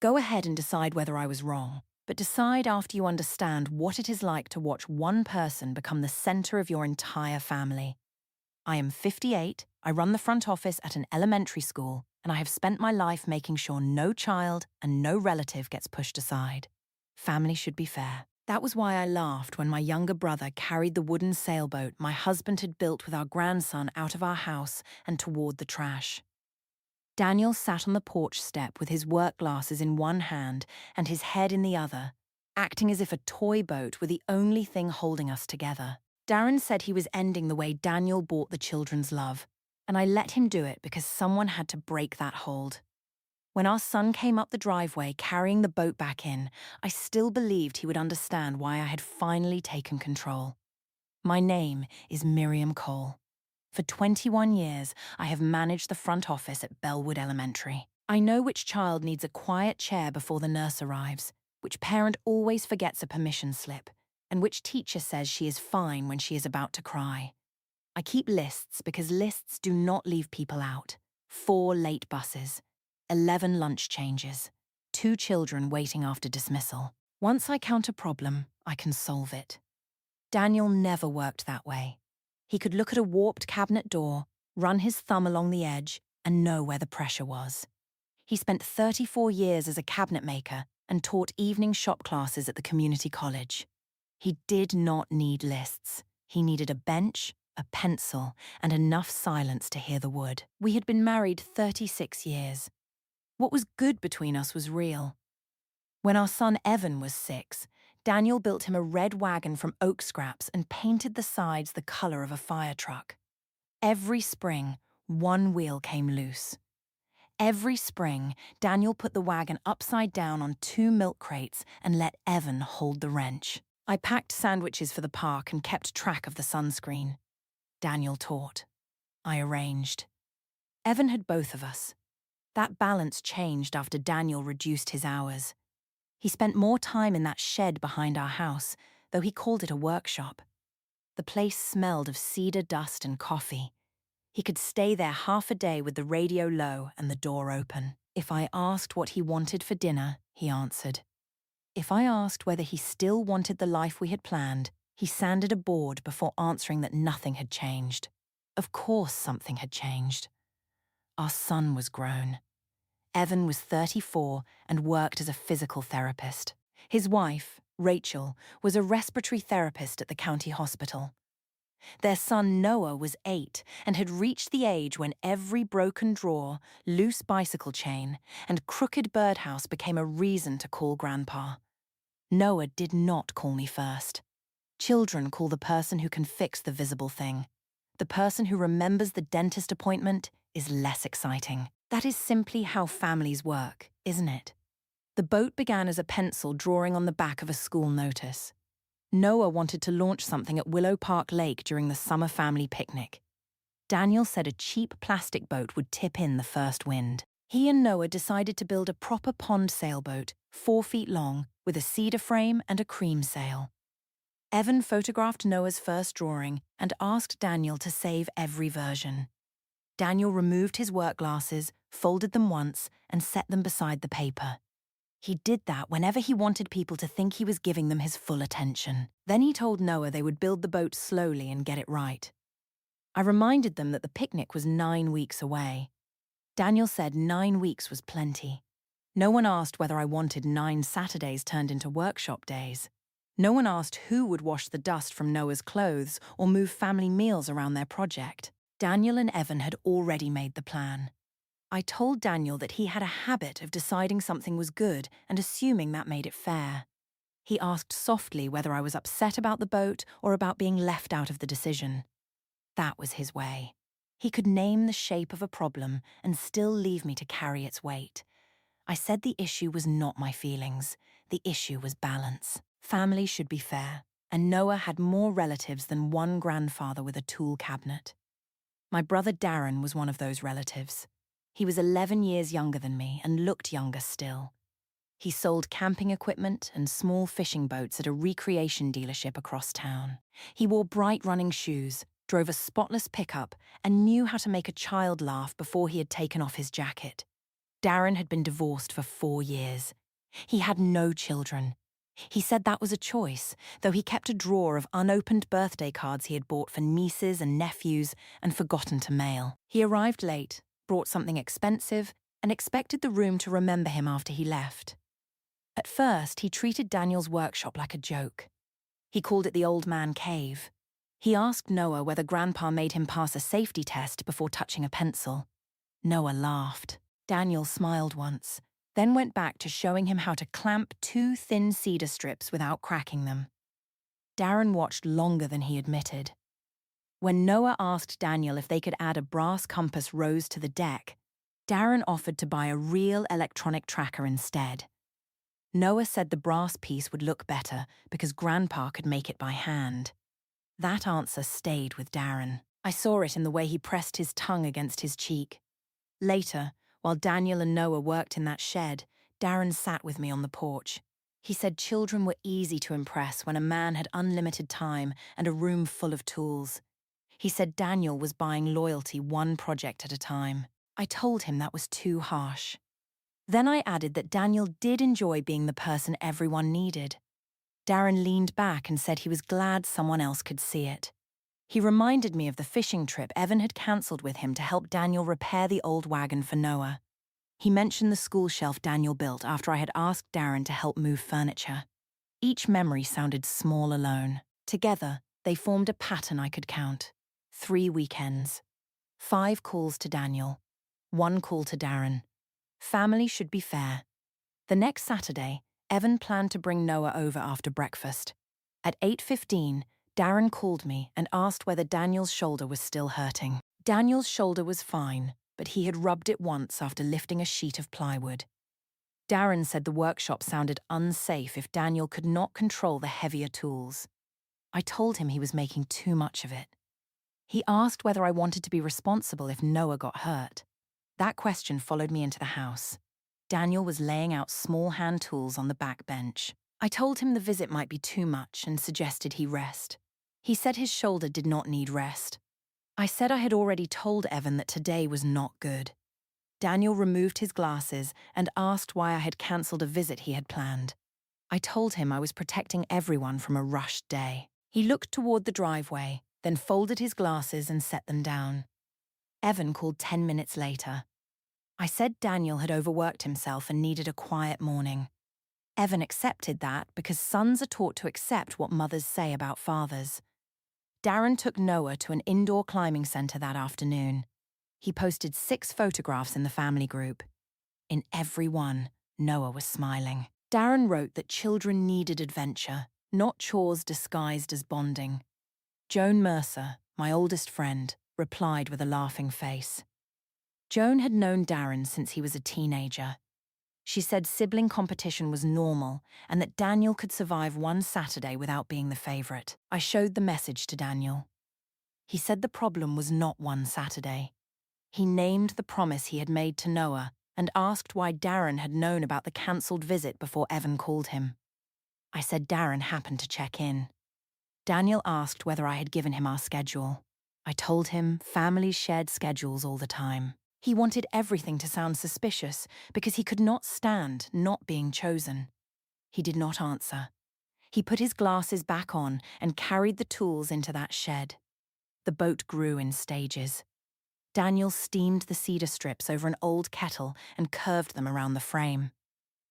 Go ahead and decide whether I was wrong, but decide after you understand what it is like to watch one person become the center of your entire family. I am 58, I run the front office at an elementary school, and I have spent my life making sure no child and no relative gets pushed aside. Family should be fair. That was why I laughed when my younger brother carried the wooden sailboat my husband had built with our grandson out of our house and toward the trash. Daniel sat on the porch step with his work glasses in one hand and his head in the other, acting as if a toy boat were the only thing holding us together. Darren said he was ending the way Daniel bought the children's love, and I let him do it because someone had to break that hold. When our son came up the driveway carrying the boat back in, I still believed he would understand why I had finally taken control. My name is Miriam Cole. For 21 years, I have managed the front office at Bellwood Elementary. I know which child needs a quiet chair before the nurse arrives, which parent always forgets a permission slip, and which teacher says she is fine when she is about to cry. I keep lists because lists do not leave people out. 4 late buses, 11 lunch changes, 2 children waiting after dismissal. Once I count a problem, I can solve it. Daniel never worked that way. He could look at a warped cabinet door, run his thumb along the edge, and know where the pressure was. He spent 34 years as a cabinet maker and taught evening shop classes at the community college. He did not need lists. He needed a bench, a pencil, and enough silence to hear the wood. We had been married 36 years. What was good between us was real. When our son Evan was 6, Daniel built him a red wagon from oak scraps and painted the sides the color of a fire truck. Every spring, one wheel came loose. Every spring, Daniel put the wagon upside down on 2 milk crates and let Evan hold the wrench. I packed sandwiches for the park and kept track of the sunscreen. Daniel taught. I arranged. Evan had both of us. That balance changed after Daniel reduced his hours. He spent more time in that shed behind our house, though he called it a workshop. The place smelled of cedar dust and coffee. He could stay there half a day with the radio low and the door open. If I asked what he wanted for dinner, he answered. If I asked whether he still wanted the life we had planned, he sanded a board before answering that nothing had changed. Of course something had changed. Our son was grown. Evan was 34 and worked as a physical therapist. His wife, Rachel, was a respiratory therapist at the county hospital. Their son Noah was 8 and had reached the age when every broken drawer, loose bicycle chain, and crooked birdhouse became a reason to call Grandpa. Noah did not call me first. Children call the person who can fix the visible thing. The person who remembers the dentist appointment is less exciting. That is simply how families work, isn't it? The boat began as a pencil drawing on the back of a school notice. Noah wanted to launch something at Willow Park Lake during the summer family picnic. Daniel said a cheap plastic boat would tip in the first wind. He and Noah decided to build a proper pond sailboat, 4 feet long, with a cedar frame and a cream sail. Evan photographed Noah's first drawing and asked Daniel to save every version. Daniel removed his work glasses, folded them once, and set them beside the paper. He did that whenever he wanted people to think he was giving them his full attention. Then he told Noah they would build the boat slowly and get it right. I reminded them that the picnic was 9 weeks away. Daniel said 9 weeks was plenty. No one asked whether I wanted 9 Saturdays turned into workshop days. No one asked who would wash the dust from Noah's clothes or move family meals around their project. Daniel and Evan had already made the plan. I told Daniel that he had a habit of deciding something was good and assuming that made it fair. He asked softly whether I was upset about the boat or about being left out of the decision. That was his way. He could name the shape of a problem and still leave me to carry its weight. I said the issue was not my feelings. The issue was balance. Family should be fair, and Noah had more relatives than one grandfather with a tool cabinet. My brother Darren was one of those relatives. He was 11 years younger than me and looked younger still. He sold camping equipment and small fishing boats at a recreation dealership across town. He wore bright running shoes, drove a spotless pickup, and knew how to make a child laugh before he had taken off his jacket. Darren had been divorced for 4 years. He had no children. He said that was a choice, though he kept a drawer of unopened birthday cards he had bought for nieces and nephews and forgotten to mail. He arrived late, brought something expensive, and expected the room to remember him after he left. At first, he treated Daniel's workshop like a joke. He called it the old man cave. He asked Noah whether Grandpa made him pass a safety test before touching a pencil. Noah laughed. Daniel smiled once, then went back to showing him how to clamp 2 thin cedar strips without cracking them. Darren watched longer than he admitted. When Noah asked Daniel if they could add a brass compass rose to the deck, Darren offered to buy a real electronic tracker instead. Noah said the brass piece would look better because Grandpa could make it by hand. That answer stayed with Darren. I saw it in the way he pressed his tongue against his cheek. Later, while Daniel and Noah worked in that shed, Darren sat with me on the porch. He said children were easy to impress when a man had unlimited time and a room full of tools. He said Daniel was buying loyalty one project at a time. I told him that was too harsh. Then I added that Daniel did enjoy being the person everyone needed. Darren leaned back and said he was glad someone else could see it. He reminded me of the fishing trip Evan had cancelled with him to help Daniel repair the old wagon for Noah. He mentioned the school shelf Daniel built after I had asked Darren to help move furniture. Each memory sounded small alone. Together, they formed a pattern I could count. 3 weekends. 5 calls to Daniel. 1 call to Darren. Family should be fair. The next Saturday, Evan planned to bring Noah over after breakfast. At 8:15, Darren called me and asked whether Daniel's shoulder was still hurting. Daniel's shoulder was fine, but he had rubbed it once after lifting a sheet of plywood. Darren said the workshop sounded unsafe if Daniel could not control the heavier tools. I told him he was making too much of it. He asked whether I wanted to be responsible if Noah got hurt. That question followed me into the house. Daniel was laying out small hand tools on the back bench. I told him the visit might be too much and suggested he rest. He said his shoulder did not need rest. I said I had already told Evan that today was not good. Daniel removed his glasses and asked why I had cancelled a visit he had planned. I told him I was protecting everyone from a rushed day. He looked toward the driveway, then folded his glasses and set them down. Evan called 10 minutes later. I said Daniel had overworked himself and needed a quiet morning. Evan accepted that because sons are taught to accept what mothers say about fathers. Darren took Noah to an indoor climbing center that afternoon. He posted 6 photographs in the family group. In every one, Noah was smiling. Darren wrote that children needed adventure, not chores disguised as bonding. Joan Mercer, my oldest friend, replied with a laughing face. Joan had known Darren since he was a teenager. She said sibling competition was normal and that Daniel could survive one Saturday without being the favorite. I showed the message to Daniel. He said the problem was not one Saturday. He named the promise he had made to Noah and asked why Darren had known about the cancelled visit before Evan called him. I said Darren happened to check in. Daniel asked whether I had given him our schedule. I told him families shared schedules all the time. He wanted everything to sound suspicious because he could not stand not being chosen. He did not answer. He put his glasses back on and carried the tools into that shed. The boat grew in stages. Daniel steamed the cedar strips over an old kettle and curved them around the frame.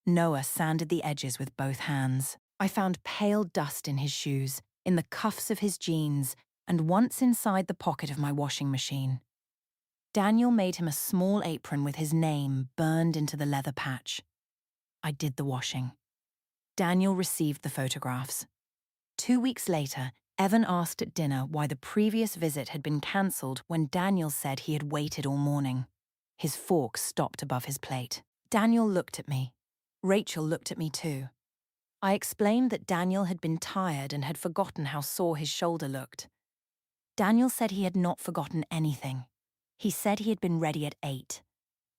Noah sanded the edges with both hands. I found pale dust in his shoes, in the cuffs of his jeans, and once inside the pocket of my washing machine. Daniel made him a small apron with his name burned into the leather patch. I did the washing. Daniel received the photographs. 2 weeks later, Evan asked at dinner why the previous visit had been cancelled when Daniel said he had waited all morning. His fork stopped above his plate. Daniel looked at me. Rachel looked at me too. I explained that Daniel had been tired and had forgotten how sore his shoulder looked. Daniel said he had not forgotten anything. He said he had been ready at 8.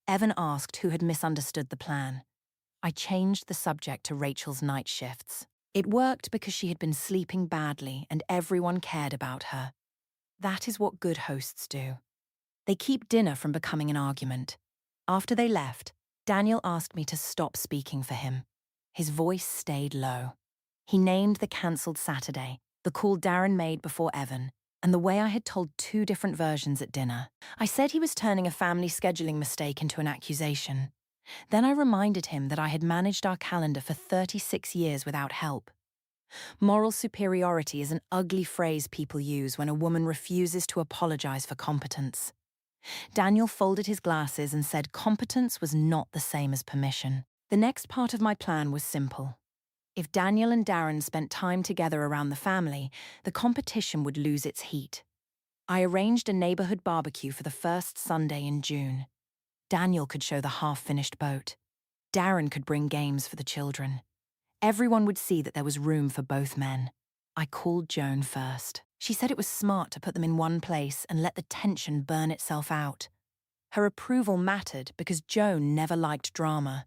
Evan asked who had misunderstood the plan. I changed the subject to Rachel's night shifts. It worked because she had been sleeping badly and everyone cared about her. That is what good hosts do. They keep dinner from becoming an argument. After they left, Daniel asked me to stop speaking for him. His voice stayed low. He named the cancelled Saturday, the call Darren made before Evan, and the way I had told two different versions at dinner. I said he was turning a family scheduling mistake into an accusation. Then I reminded him that I had managed our calendar for 36 years without help. Moral superiority is an ugly phrase people use when a woman refuses to apologize for competence. Daniel folded his glasses and said competence was not the same as permission. The next part of my plan was simple. If Daniel and Darren spent time together around the family, the competition would lose its heat. I arranged a neighborhood barbecue for the first Sunday in June. Daniel could show the half-finished boat. Darren could bring games for the children. Everyone would see that there was room for both men. I called Joan first. She said it was smart to put them in one place and let the tension burn itself out. Her approval mattered because Joan never liked drama.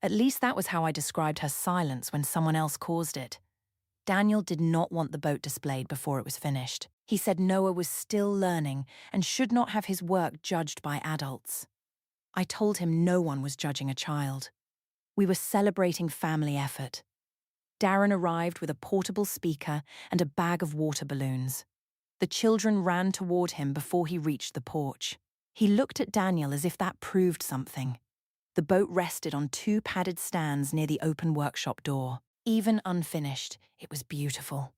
At least that was how I described her silence when someone else caused it. Daniel did not want the boat displayed before it was finished. He said Noah was still learning and should not have his work judged by adults. I told him no one was judging a child. We were celebrating family effort. Darren arrived with a portable speaker and a bag of water balloons. The children ran toward him before he reached the porch. He looked at Daniel as if that proved something. The boat rested on two padded stands near the open workshop door. Even unfinished, it was beautiful.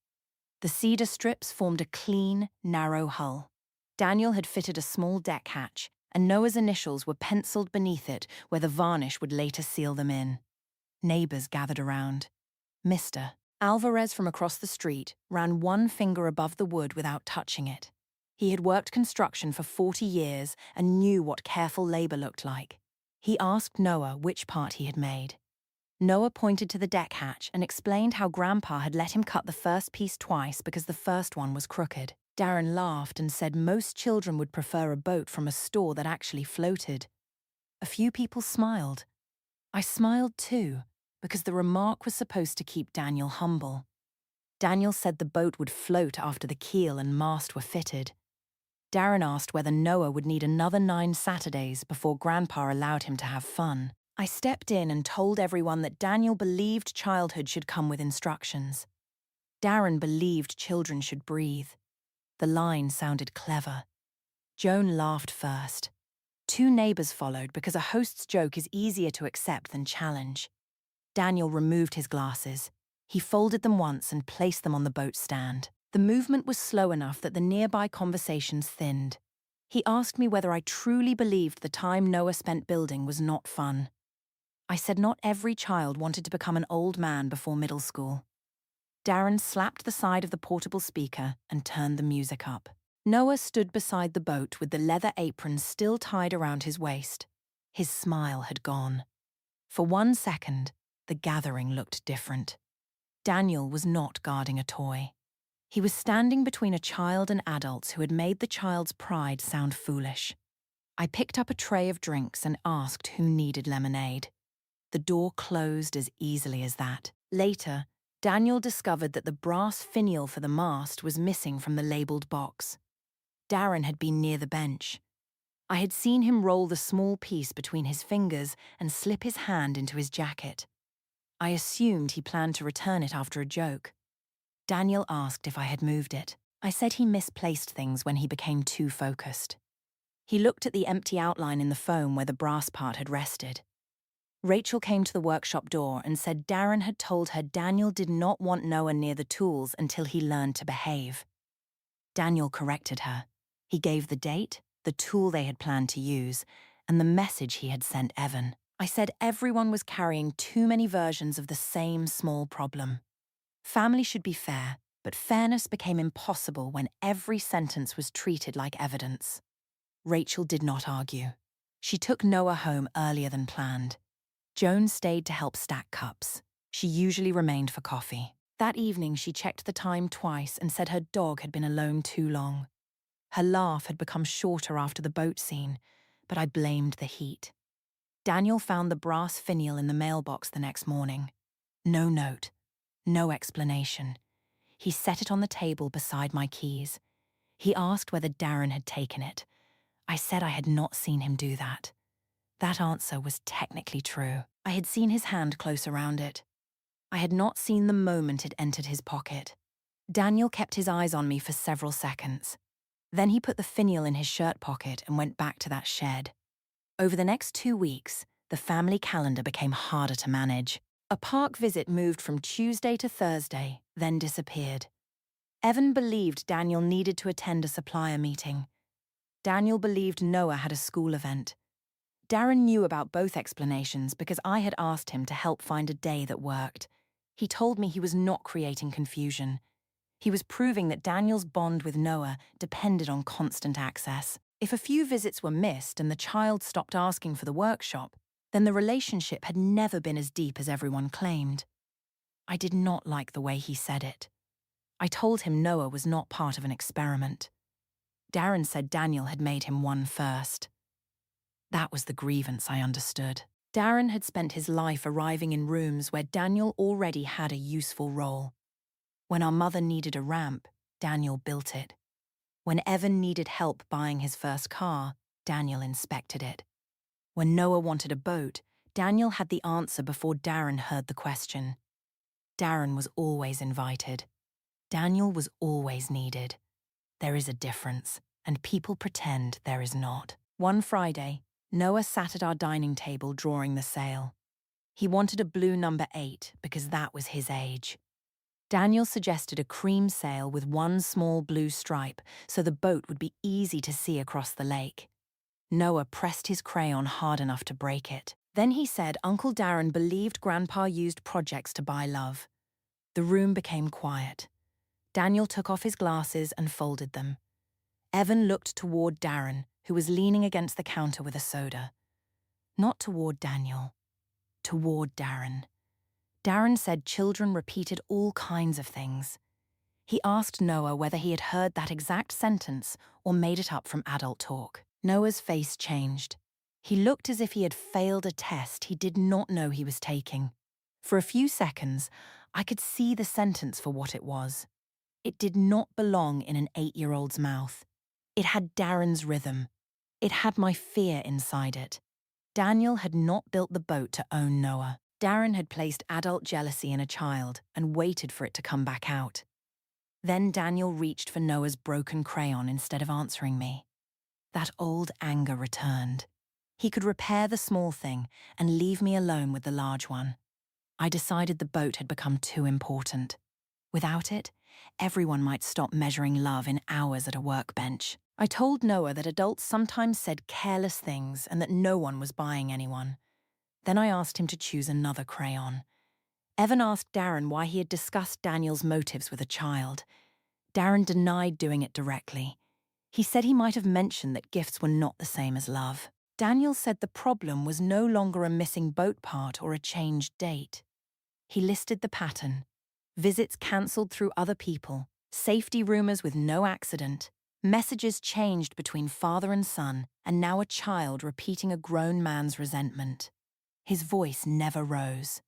The cedar strips formed a clean, narrow hull. Daniel had fitted a small deck hatch, and Noah's initials were penciled beneath it where the varnish would later seal them in. Neighbors gathered around. Mr. Alvarez from across the street ran one finger above the wood without touching it. He had worked construction for 40 years and knew what careful labor looked like. He asked Noah which part he had made. Noah pointed to the deck hatch and explained how Grandpa had let him cut the first piece twice because the first one was crooked. Darren laughed and said most children would prefer a boat from a store that actually floated. A few people smiled. I smiled too, because the remark was supposed to keep Daniel humble. Daniel said the boat would float after the keel and mast were fitted. Darren asked whether Noah would need another 9 Saturdays before Grandpa allowed him to have fun. I stepped in and told everyone that Daniel believed childhood should come with instructions. Darren believed children should breathe. The line sounded clever. Joan laughed first. 2 neighbors followed because a host's joke is easier to accept than challenge. Daniel removed his glasses. He folded them once and placed them on the boat stand. The movement was slow enough that the nearby conversations thinned. He asked me whether I truly believed the time Noah spent building was not fun. I said not every child wanted to become an old man before middle school. Darren slapped the side of the portable speaker and turned the music up. Noah stood beside the boat with the leather apron still tied around his waist. His smile had gone. For 1 second, the gathering looked different. Daniel was not guarding a toy. He was standing between a child and adults who had made the child's pride sound foolish. I picked up a tray of drinks and asked who needed lemonade. The door closed as easily as that. Later, Daniel discovered that the brass finial for the mast was missing from the labelled box. Darren had been near the bench. I had seen him roll the small piece between his fingers and slip his hand into his jacket. I assumed he planned to return it after a joke. Daniel asked if I had moved it. I said he misplaced things when he became too focused. He looked at the empty outline in the foam where the brass part had rested. Rachel came to the workshop door and said Darren had told her Daniel did not want Noah near the tools until he learned to behave. Daniel corrected her. He gave the date, the tool they had planned to use, and the message he had sent Evan. I said everyone was carrying too many versions of the same small problem. Family should be fair, but fairness became impossible when every sentence was treated like evidence. Rachel did not argue. She took Noah home earlier than planned. Joan stayed to help stack cups. She usually remained for coffee. That evening, she checked the time twice and said her dog had been alone too long. Her laugh had become shorter after the boat scene, but I blamed the heat. Daniel found the brass finial in the mailbox the next morning. No note. No explanation. He set it on the table beside my keys. He asked whether Darren had taken it. I said I had not seen him do that. That answer was technically true. I had seen his hand close around it. I had not seen the moment it entered his pocket. Daniel kept his eyes on me for several seconds. Then he put the finial in his shirt pocket and went back to that shed. Over the next 2 weeks, the family calendar became harder to manage. A park visit moved from Tuesday to Thursday, then disappeared. Evan believed Daniel needed to attend a supplier meeting. Daniel believed Noah had a school event. Darren knew about both explanations because I had asked him to help find a day that worked. He told me he was not creating confusion. He was proving that Daniel's bond with Noah depended on constant access. If a few visits were missed and the child stopped asking for the workshop, then the relationship had never been as deep as everyone claimed. I did not like the way he said it. I told him Noah was not part of an experiment. Darren said Daniel had made him one first. That was the grievance I understood. Darren had spent his life arriving in rooms where Daniel already had a useful role. When our mother needed a ramp, Daniel built it. When Evan needed help buying his first car, Daniel inspected it. When Noah wanted a boat, Daniel had the answer before Darren heard the question. Darren was always invited. Daniel was always needed. There is a difference, and people pretend there is not. One Friday, Noah sat at our dining table drawing the sail. He wanted a blue number 8 because that was his age. Daniel suggested a cream sail with one small blue stripe so the boat would be easy to see across the lake. Noah pressed his crayon hard enough to break it. Then he said Uncle Darren believed Grandpa used projects to buy love. The room became quiet. Daniel took off his glasses and folded them. Evan looked toward Darren, who was leaning against the counter with a soda. Not toward Daniel, toward Darren. Darren said children repeated all kinds of things. He asked Noah whether he had heard that exact sentence or made it up from adult talk. Noah's face changed. He looked as if he had failed a test he did not know he was taking. For a few seconds, I could see the sentence for what it was. It did not belong in an 8-year-old's mouth. It had Darren's rhythm. It had my fear inside it. Daniel had not built the boat to own Noah. Darren had placed adult jealousy in a child and waited for it to come back out. Then Daniel reached for Noah's broken crayon instead of answering me. That old anger returned. He could repair the small thing and leave me alone with the large one. I decided the boat had become too important. Without it, everyone might stop measuring love in hours at a workbench. I told Noah that adults sometimes said careless things and that no one was buying anyone. Then I asked him to choose another crayon. Evan asked Darren why he had discussed Daniel's motives with a child. Darren denied doing it directly. He said he might have mentioned that gifts were not the same as love. Daniel said the problem was no longer a missing boat part or a changed date. He listed the pattern: visits cancelled through other people, safety rumors with no accident, messages changed between father and son, and now a child repeating a grown man's resentment. His voice never rose.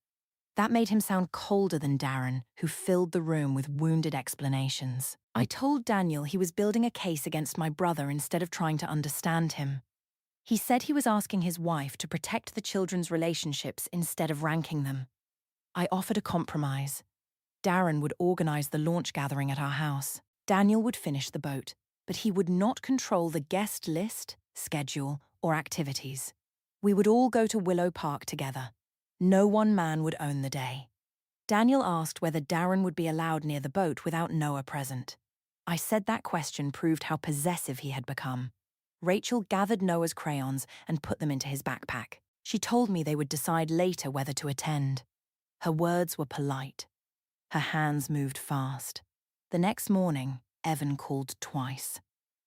That made him sound colder than Darren, who filled the room with wounded explanations. I told Daniel he was building a case against my brother instead of trying to understand him. He said he was asking his wife to protect the children's relationships instead of ranking them. I offered a compromise. Darren would organize the launch gathering at our house. Daniel would finish the boat, but he would not control the guest list, schedule, or activities. We would all go to Willow Park together. No one man would own the day. Daniel asked whether Darren would be allowed near the boat without Noah present. I said that question proved how possessive he had become. Rachel gathered Noah's crayons and put them into his backpack. She told me they would decide later whether to attend. Her words were polite. Her hands moved fast. The next morning, Evan called twice.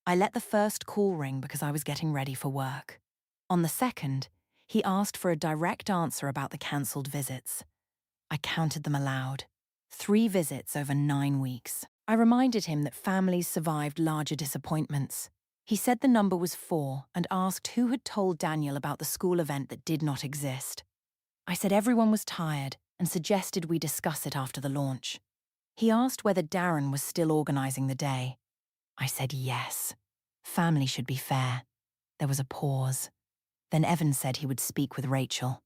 I let the first call ring because I was getting ready for work. On the second, he asked for a direct answer about the cancelled visits. I counted them aloud. 3 visits over 9 weeks. I reminded him that families survived larger disappointments. He said the number was 4 and asked who had told Daniel about the school event that did not exist. I said everyone was tired and suggested we discuss it after the launch. He asked whether Darren was still organizing the day. I said yes. Family should be fair. There was a pause. Then Evan said he would speak with Rachel.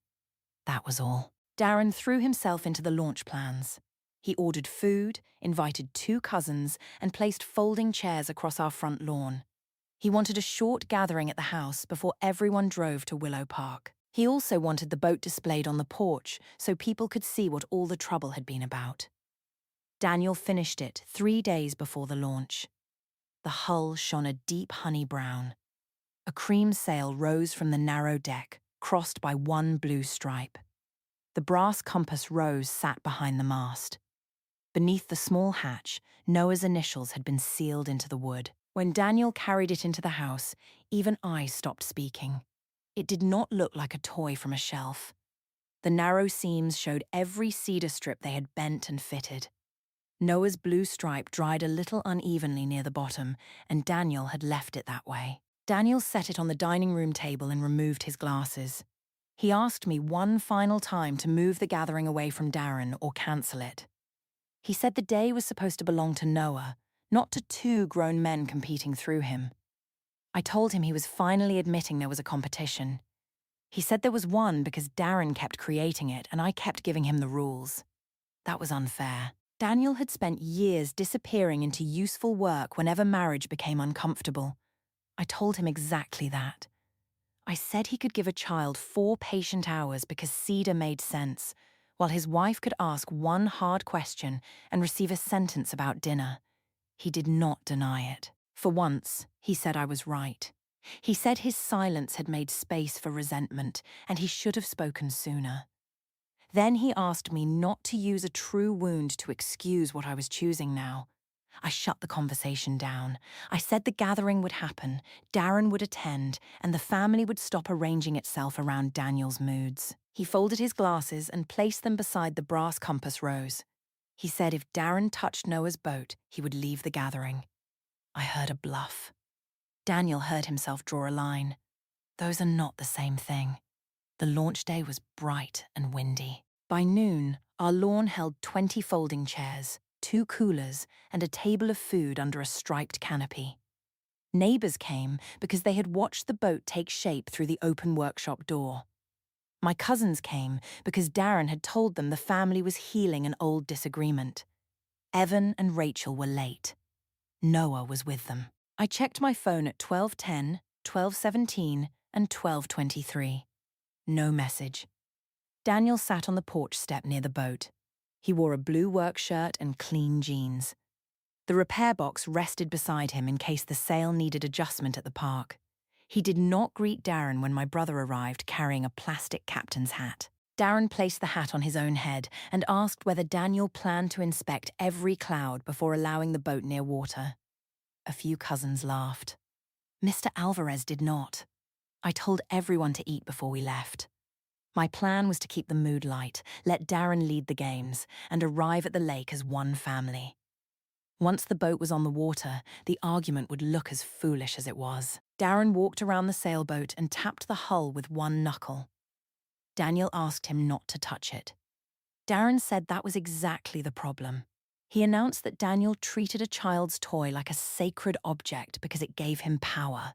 That was all. Darren threw himself into the launch plans. He ordered food, invited 2 cousins, and placed folding chairs across our front lawn. He wanted a short gathering at the house before everyone drove to Willow Park. He also wanted the boat displayed on the porch so people could see what all the trouble had been about. Daniel finished it 3 days before the launch. The hull shone a deep honey brown. A cream sail rose from the narrow deck, crossed by one blue stripe. The brass compass rose sat behind the mast. Beneath the small hatch, Noah's initials had been sealed into the wood. When Daniel carried it into the house, even I stopped speaking. It did not look like a toy from a shelf. The narrow seams showed every cedar strip they had bent and fitted. Noah's blue stripe dried a little unevenly near the bottom, and Daniel had left it that way. Daniel set it on the dining room table and removed his glasses. He asked me one final time to move the gathering away from Darren or cancel it. He said the day was supposed to belong to Noah, not to 2 grown men competing through him. I told him he was finally admitting there was a competition. He said there was one because Darren kept creating it and I kept giving him the rules. That was unfair. Daniel had spent years disappearing into useful work whenever marriage became uncomfortable. I told him exactly that. I said he could give a child 4 patient hours because cedar made sense, while his wife could ask one hard question and receive a sentence about dinner. He did not deny it. For once, he said I was right. He said his silence had made space for resentment, and he should have spoken sooner. Then he asked me not to use a true wound to excuse what I was choosing now. I shut the conversation down. I said the gathering would happen, Darren would attend, and the family would stop arranging itself around Daniel's moods. He folded his glasses and placed them beside the brass compass rose. He said if Darren touched Noah's boat, he would leave the gathering. I heard a bluff. Daniel heard himself draw a line. Those are not the same thing. The launch day was bright and windy. By noon, our lawn held 20 folding chairs, 2 coolers, and a table of food under a striped canopy. Neighbors came because they had watched the boat take shape through the open workshop door. My cousins came because Darren had told them the family was healing an old disagreement. Evan and Rachel were late. Noah was with them. I checked my phone at 12:10, 12:17, and 12:23. No message. Daniel sat on the porch step near the boat. He wore a blue work shirt and clean jeans. The repair box rested beside him in case the sail needed adjustment at the park. He did not greet Darren when my brother arrived carrying a plastic captain's hat. Darren placed the hat on his own head and asked whether Daniel planned to inspect every cloud before allowing the boat near water. A few cousins laughed. Mr. Alvarez did not. I told everyone to eat before we left. My plan was to keep the mood light, let Darren lead the games, and arrive at the lake as one family. Once the boat was on the water, the argument would look as foolish as it was. Darren walked around the sailboat and tapped the hull with one knuckle. Daniel asked him not to touch it. Darren said that was exactly the problem. He announced that Daniel treated a child's toy like a sacred object because it gave him power.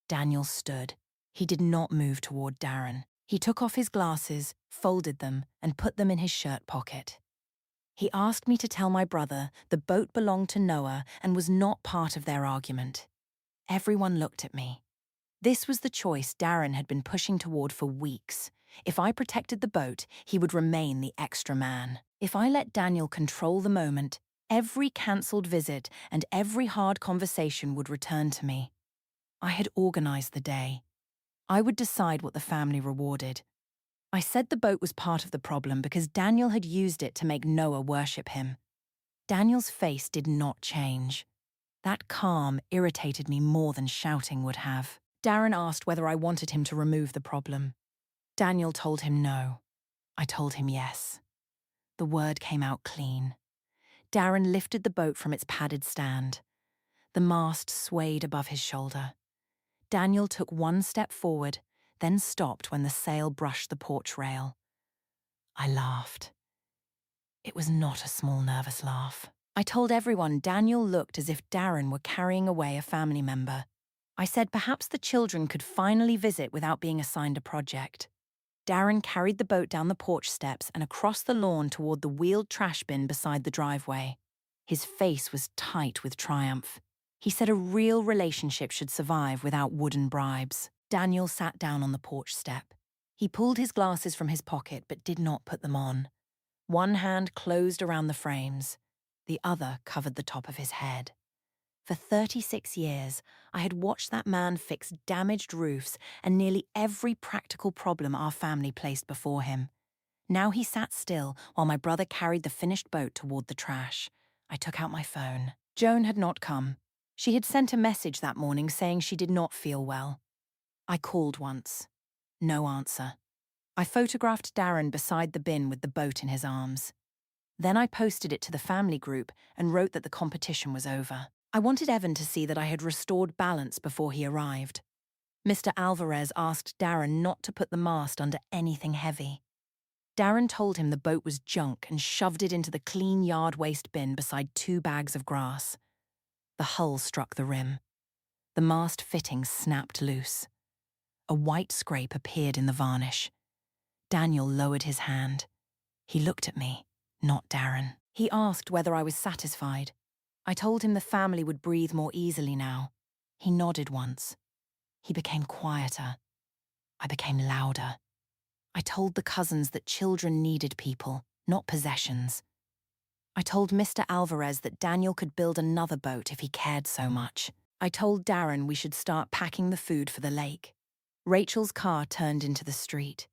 Daniel stood. He did not move toward Darren. He took off his glasses, folded them, and put them in his shirt pocket. He asked me to tell my brother the boat belonged to Noah and was not part of their argument. Everyone looked at me. This was the choice Darren had been pushing toward for weeks. If I protected the boat, he would remain the extra man. If I let Daniel control the moment, every cancelled visit and every hard conversation would return to me. I had organized the day. I would decide what the family rewarded. I said the boat was part of the problem because Daniel had used it to make Noah worship him. Daniel's face did not change. That calm irritated me more than shouting would have. Darren asked whether I wanted him to remove the problem. Daniel told him no. I told him yes. The word came out clean. Darren lifted the boat from its padded stand. The mast swayed above his shoulder. Daniel took one step forward, then stopped when the sail brushed the porch rail. I laughed. It was not a small nervous laugh. I told everyone Daniel looked as if Darren were carrying away a family member. I said perhaps the children could finally visit without being assigned a project. Darren carried the boat down the porch steps and across the lawn toward the wheeled trash bin beside the driveway. His face was tight with triumph. He said a real relationship should survive without wooden bribes. Daniel sat down on the porch step. He pulled his glasses from his pocket but did not put them on. One hand closed around the frames. The other covered the top of his head. For 36 years, I had watched that man fix damaged roofs and nearly every practical problem our family placed before him. Now he sat still while my brother carried the finished boat toward the trash. I took out my phone. Joan had not come. She had sent a message that morning saying she did not feel well. I called once. No answer. I photographed Darren beside the bin with the boat in his arms. Then I posted it to the family group and wrote that the competition was over. I wanted Evan to see that I had restored balance before he arrived. Mr. Alvarez asked Darren not to put the mast under anything heavy. Darren told him the boat was junk and shoved it into the clean yard waste bin beside 2 bags of grass. The hull struck the rim. The mast fittings snapped loose. A white scrape appeared in the varnish. Daniel lowered his hand. He looked at me, not Darren. He asked whether I was satisfied. I told him the family would breathe more easily now. He nodded once. He became quieter. I became louder. I told the cousins that children needed people, not possessions. I told Mr. Alvarez that Daniel could build another boat if he cared so much. I told Darren we should start packing the food for the lake. Rachel's car turned into the street.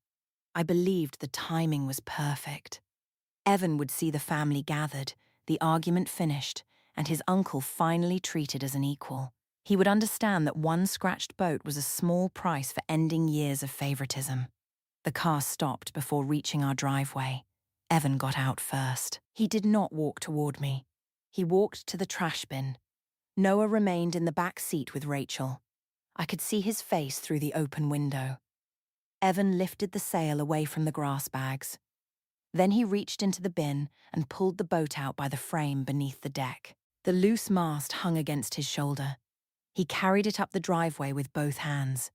I believed the timing was perfect. Evan would see the family gathered, the argument finished, and his uncle finally treated as an equal. He would understand that one scratched boat was a small price for ending years of favoritism. The car stopped before reaching our driveway. Evan got out first. He did not walk toward me. He walked to the trash bin. Noah remained in the back seat with Rachel. I could see his face through the open window. Evan lifted the sail away from the grass bags. Then he reached into the bin and pulled the boat out by the frame beneath the deck. The loose mast hung against his shoulder. He carried it up the driveway with both hands.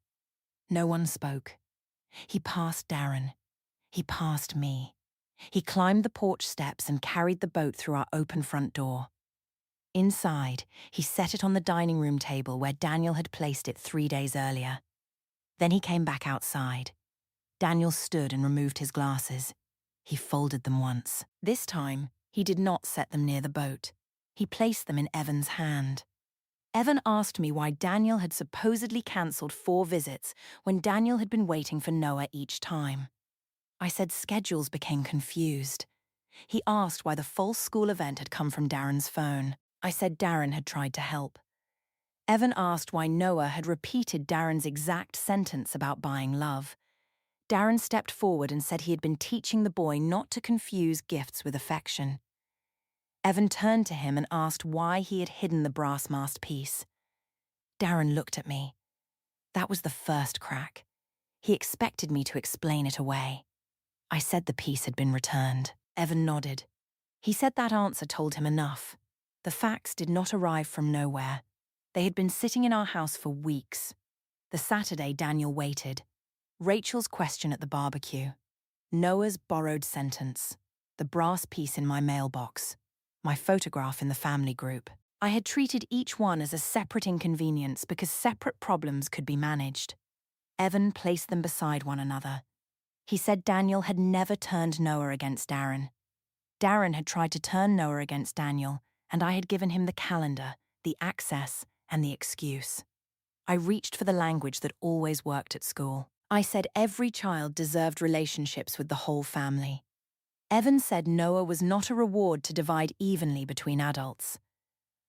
No one spoke. He passed Darren. He passed me. He climbed the porch steps and carried the boat through our open front door. Inside, he set it on the dining room table where Daniel had placed it 3 days earlier. Then he came back outside. Daniel stood and removed his glasses. He folded them once. This time, he did not set them near the boat. He placed them in Evan's hand. Evan asked me why Daniel had supposedly cancelled 4 visits when Daniel had been waiting for Noah each time. I said schedules became confused. He asked why the false school event had come from Darren's phone. I said Darren had tried to help. Evan asked why Noah had repeated Darren's exact sentence about buying love. Darren stepped forward and said he had been teaching the boy not to confuse gifts with affection. Evan turned to him and asked why he had hidden the brass mast piece. Darren looked at me. That was the first crack. He expected me to explain it away. I said the piece had been returned. Evan nodded. He said that answer told him enough. The facts did not arrive from nowhere. They had been sitting in our house for weeks. The Saturday Daniel waited. Rachel's question at the barbecue. Noah's borrowed sentence. The brass piece in my mailbox. My photograph in the family group. I had treated each one as a separate inconvenience because separate problems could be managed. Evan placed them beside one another. He said Daniel had never turned Noah against Darren. Darren had tried to turn Noah against Daniel, and I had given him the calendar, the access, and the excuse. I reached for the language that always worked at school. I said every child deserved relationships with the whole family. Evan said Noah was not a reward to divide evenly between adults.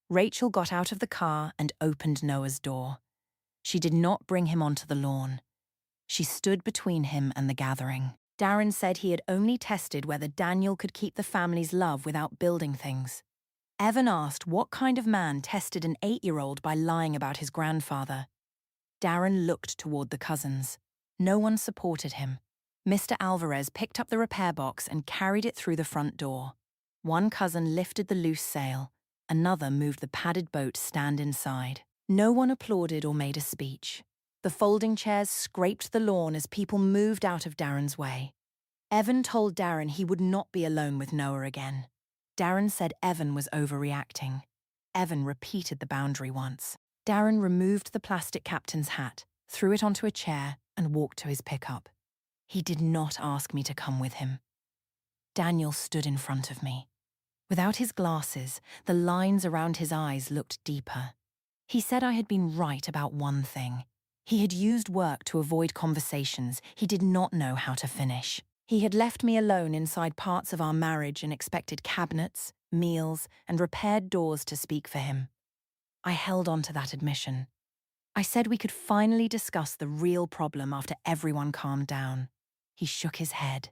Rachel got out of the car and opened Noah's door. She did not bring him onto the lawn. She stood between him and the gathering. Darren said he had only tested whether Daniel could keep the family's love without building things. Evan asked what kind of man tested an 8-year-old by lying about his grandfather. Darren looked toward the cousins. No one supported him. Mr. Alvarez picked up the repair box and carried it through the front door. One cousin lifted the loose sail. Another moved the padded boat stand inside. No one applauded or made a speech. The folding chairs scraped the lawn as people moved out of Darren's way. Evan told Darren he would not be alone with Noah again. Darren said Evan was overreacting. Evan repeated the boundary once. Darren removed the plastic captain's hat, threw it onto a chair, and walked to his pickup. He did not ask me to come with him. Daniel stood in front of me. Without his glasses, the lines around his eyes looked deeper. He said I had been right about one thing. He had used work to avoid conversations he did not know how to finish. He had left me alone inside parts of our marriage and expected cabinets, meals, and repaired doors to speak for him. I held on to that admission. I said we could finally discuss the real problem after everyone calmed down. He shook his head.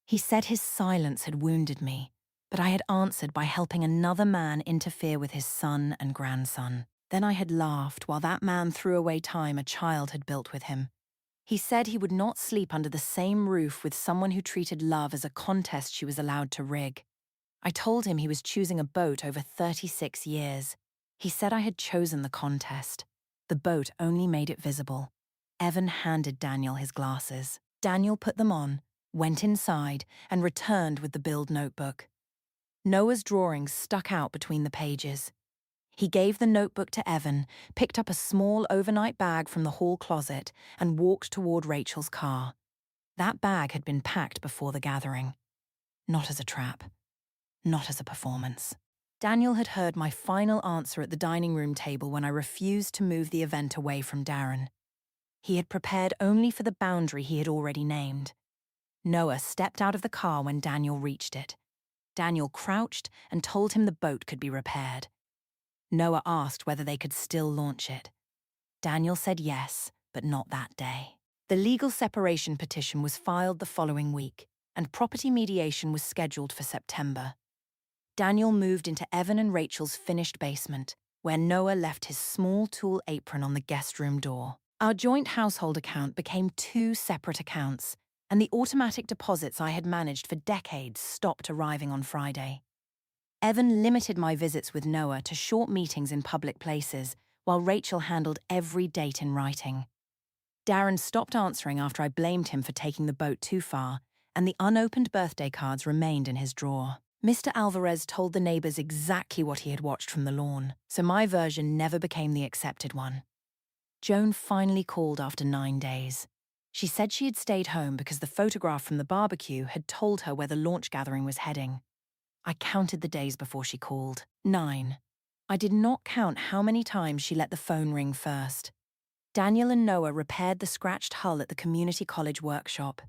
He said his silence had wounded me, but I had answered by helping another man interfere with his son and grandson. Then I had laughed while that man threw away time a child had built with him. He said he would not sleep under the same roof with someone who treated love as a contest she was allowed to rig. I told him he was choosing a boat over 36 years. He said I had chosen the contest. The boat only made it visible. Evan handed Daniel his glasses. Daniel put them on, went inside, and returned with the build notebook. Noah's drawings stuck out between the pages. He gave the notebook to Evan, picked up a small overnight bag from the hall closet, and walked toward Rachel's car. That bag had been packed before the gathering. Not as a trap. Not as a performance. Daniel had heard my final answer at the dining room table when I refused to move the event away from Darren. He had prepared only for the boundary he had already named. Noah stepped out of the car when Daniel reached it. Daniel crouched and told him the boat could be repaired. Noah asked whether they could still launch it. Daniel said yes, but not that day. The legal separation petition was filed the following week, and property mediation was scheduled for September. Daniel moved into Evan and Rachel's finished basement, where Noah left his small tool apron on the guest room door. Our joint household account became 2 separate accounts, and the automatic deposits I had managed for decades stopped arriving on Friday. Evan limited my visits with Noah to short meetings in public places, while Rachel handled every date in writing. Darren stopped answering after I blamed him for taking the boat too far, and the unopened birthday cards remained in his drawer. Mr. Alvarez told the neighbors exactly what he had watched from the lawn, so my version never became the accepted one. Joan finally called after 9 days. She said she had stayed home because the photograph from the barbecue had told her where the launch gathering was heading. I counted the days before she called. 9. I did not count how many times she let the phone ring first. Daniel and Noah repaired the scratched hull at the community college workshop.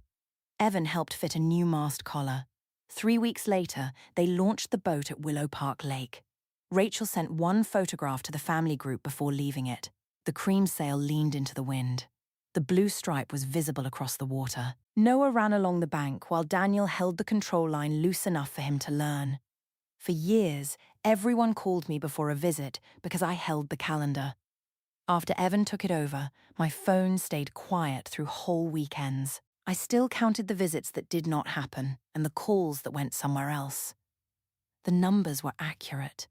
Evan helped fit a new mast collar. 3 weeks later, they launched the boat at Willow Park Lake. Rachel sent one photograph to the family group before leaving it. The cream sail leaned into the wind. The blue stripe was visible across the water. Noah ran along the bank while Daniel held the control line loose enough for him to learn. For years, everyone called me before a visit because I held the calendar. After Evan took it over, my phone stayed quiet through whole weekends. I still counted the visits that did not happen and the calls that went somewhere else. The numbers were accurate.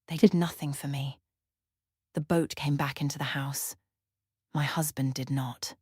They did nothing for me. The boat came back into the house. My husband did not.